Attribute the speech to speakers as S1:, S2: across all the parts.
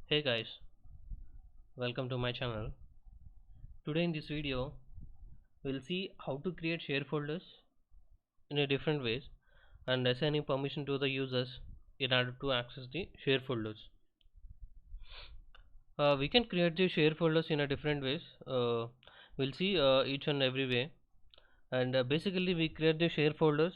S1: Hey guys, welcome to my channel. Today in this video, we'll see how to create share folders in a different ways and assigning permission to the users in order to access the share folders. We can create the share folders in a different ways. We'll see each and every way. And basically, we create the share folders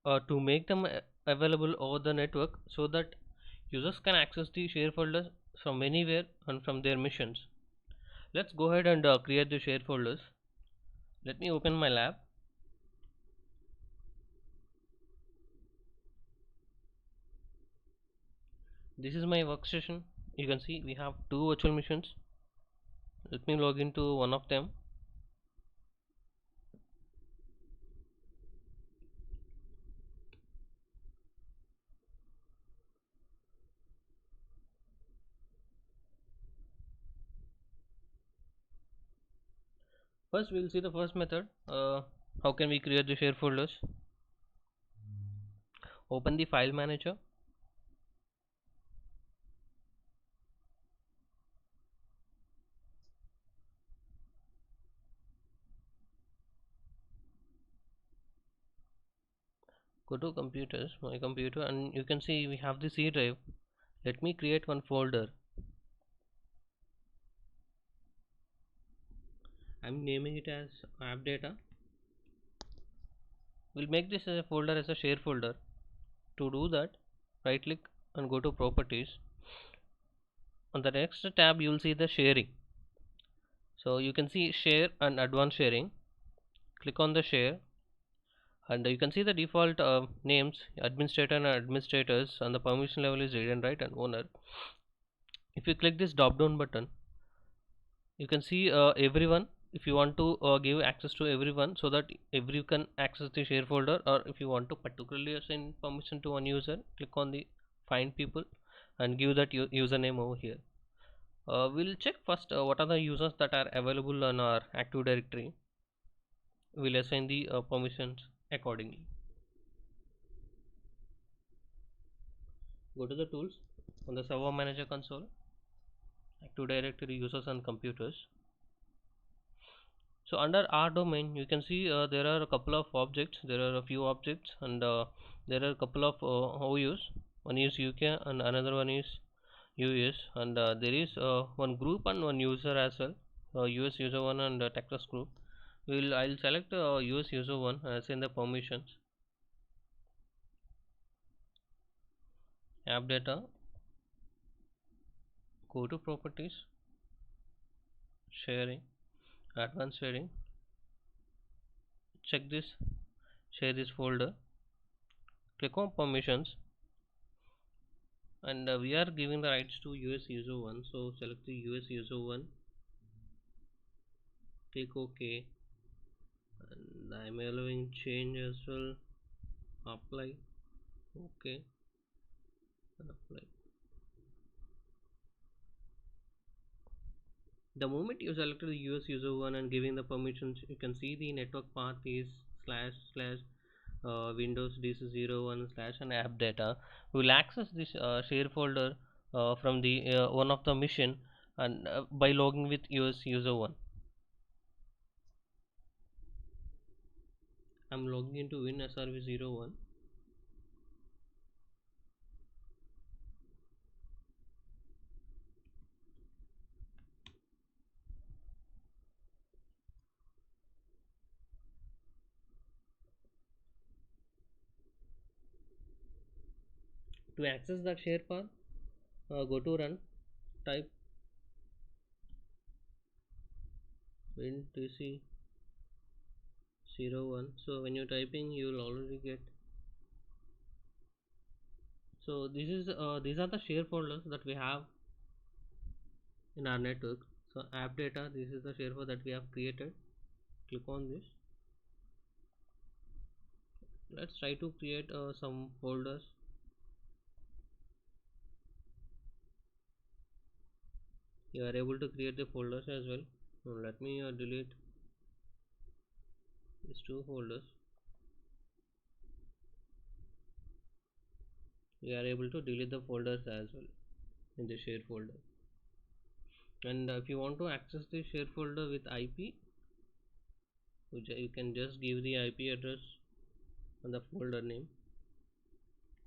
S1: to make them available over the network so that users can access the share folders from anywhere and from their missions. Let's go ahead and create the share folders. Let me open my lab. This is my workstation. You can see we have two virtual machines. Let me log into one of them. First we'll see the first method. How can we create the share folders? Open the file manager. Go to computers, my computer, and you can see we have the C drive. Let me create one folder. I'm naming it as app data. We'll make this as a folder as a share folder. To do that, right click and go to properties. On the next tab you will see the sharing. So you can see share and advanced sharing. Click on the share and you can see the default names administrator and administrators, and the permission level is read and write and owner. If you click this drop down button, you can see everyone. If you want to give access to everyone so that everyone can access the share folder, or if you want to particularly assign permission to one user, click on the find people and give that username over here. We'll check first what are the users that are available on our active directory. We'll assign the permissions accordingly. Go to the tools on the server manager console, active directory, users and computers. So under our domain you can see there are a couple of objects, there are a few objects, and there are a couple of OUs. One is UK and another one is US, and there is one group and one user as well, US user 1 and Texas group. I'll select US user 1 as in the permissions, app data, go to properties, sharing, advanced sharing, check this, share this folder, click on permissions, and we are giving the rights to US user 1, so select the US user 1, click OK, and I'm allowing change as well, apply, OK, and apply. The moment you selected the US user 1 and giving the permissions, you can see the network path is slash slash windows dc01 slash and app data. We will access this share folder from the one of the mission, and by logging with US user 1. I'm logging into WinSRV01. To access that share path, go to run, type WinDC01. So when you're typing, you will already get. So these are the share folders that we have in our network. So app data, this is the share folder that we have created. Click on this. Let's try to create some folders. You are able to create the folders as well. Now let me delete these two folders. We are able to delete the folders as well in the share folder. And if you want to access the share folder with IP, you can just give the IP address and the folder name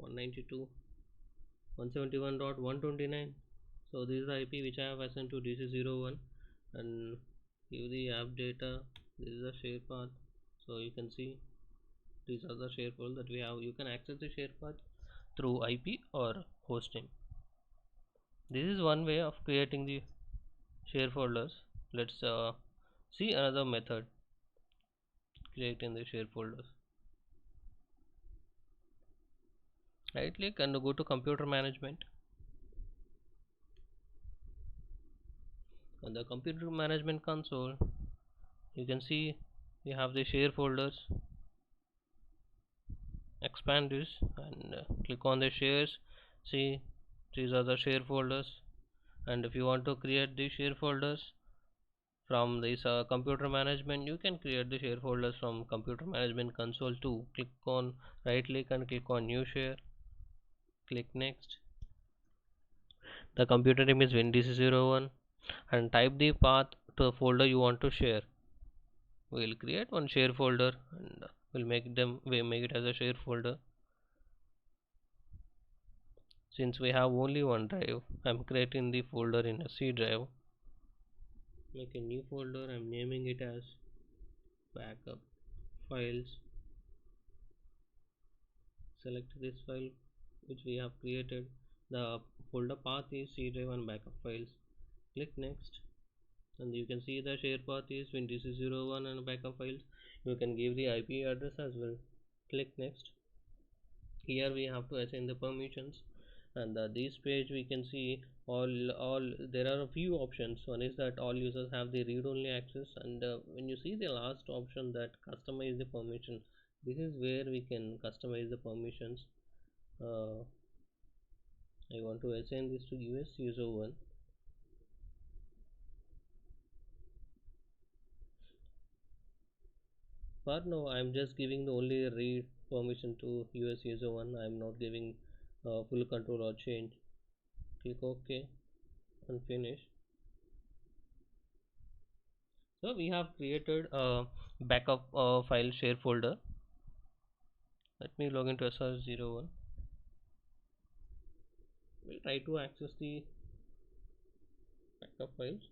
S1: 192.171.129. so this is the IP which I have assigned to DC01, and give the app data. This is the share path, so you can see these are the share folder that we have. You can access the share path through IP or host name. This is one way of creating the share folders. Let's see another method creating the share folders. Right click and go to computer management. On the computer management console, you can see we have the share folders. Expand this and click on the shares. See, these are the share folders. And if you want to create the share folders from this computer management, you can create the share folders from computer management console too. Click on right click and click on new share. Click next. The computer name is WinDC01 and type the path to the folder you want to share. We'll create one share folder and we'll make it as a share folder. Since we have only one drive, I'm creating the folder in a C drive. Make a new folder. I'm naming it as backup files. Select this file which we have created. The folder path is C drive and backup files. Click next and you can see the share path is WinDC01 and backup files. You can give the IP address as well. Click next. Here we have to assign the permissions, and this page we can see all there are a few options. One is that all users have the read-only access, and when you see the last option that customize the permission, this is where we can customize the permissions. I want to assign this to US user 1. For now I'm just giving the only read permission to US user 1. I'm not giving full control or change. Click OK and finish. So we have created a backup file share folder. Let me log into SR01. We'll try to access the backup files.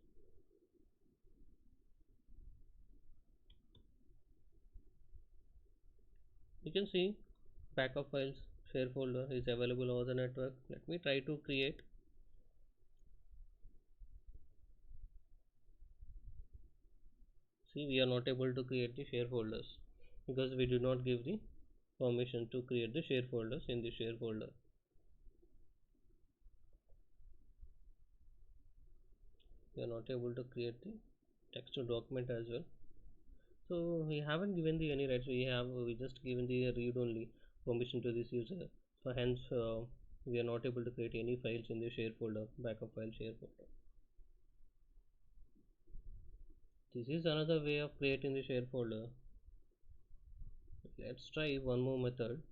S1: You can see backup files share folder is available over the network. Let me try to create. See, we are not able to create the share folders because we do not give the permission to create the share folders in the share folder. We are not able to create the text to document as well. So we haven't given the any rights. We just given the read only permission to this user. So hence we are not able to create any files in the share folder, backup file share folder. This is another way of creating the share folder. Let's try one more method.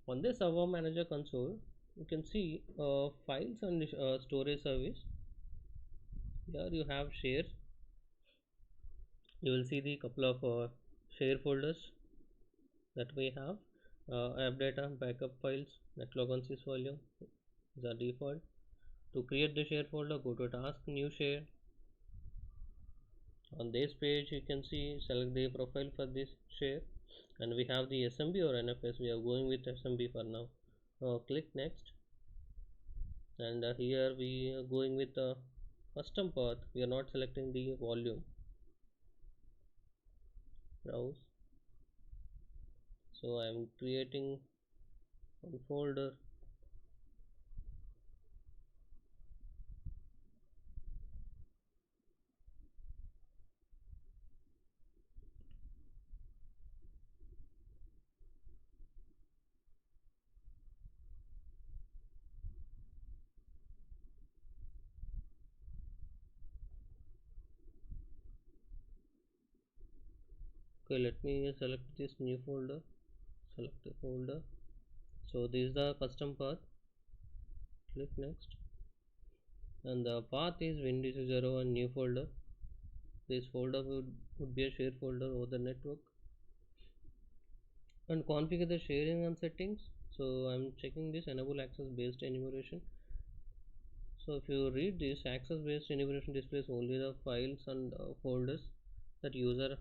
S1: On the server manager console, you can see files and storage service. Here you have shares. You will see the couple of share folders that we have. App data, backup files, netlog on sys volume is our default. To create the share folder, go to task, new share. On this page you can see select the profile for this share, and we have the SMB or NFS. We are going with SMB for now. Click next, and here we are going with the custom path. We are not selecting the volume. Browse. So I am creating one folder. Okay, let me select this new folder. Select the folder. So this is the custom path. Click next. and the path is Win201 new folder. This folder would be a share folder over the network, and configure the sharing and settings. So I'm checking this enable access based enumeration. So if you read this, access based enumeration displays only the files and folders that user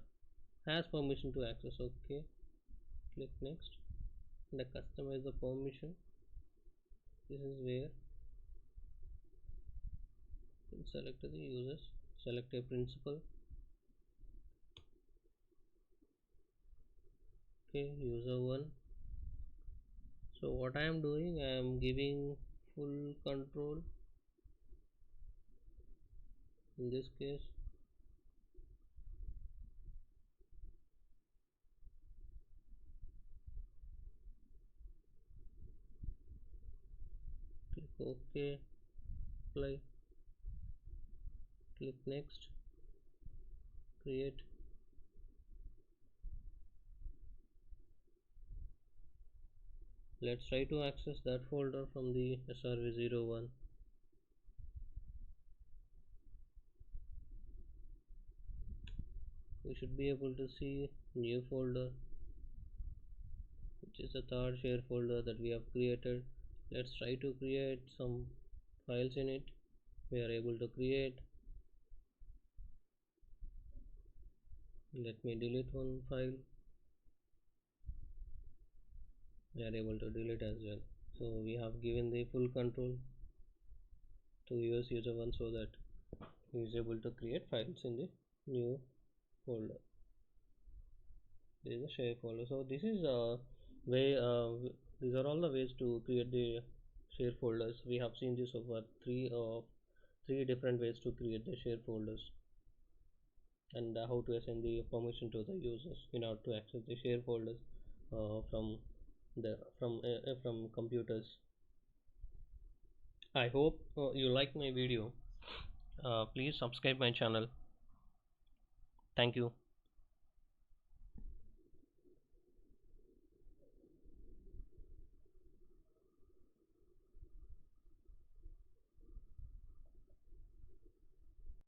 S1: has permission to access. Okay, click next. The customize the permission. This is where you select the users, select a principal. Okay, user 1. So what I am doing, I am giving full control in this case. Click OK, apply, click next, create. Let's try to access that folder from the SRV01. We should be able to see new folder, which is the third share folder that we have created. Let's try to create some files in it. We are able to create. Let me delete one file. We are able to delete as well. So we have given the full control to user 1 so that he is able to create files in the new folder. This is a share folder. So this is a way, these are all the ways to create the share folders. We have seen this over three different ways to create the share folders, and how to assign the permission to the users in order to access the share folders from from computers. I hope you like my video. Please subscribe my channel. Thank you.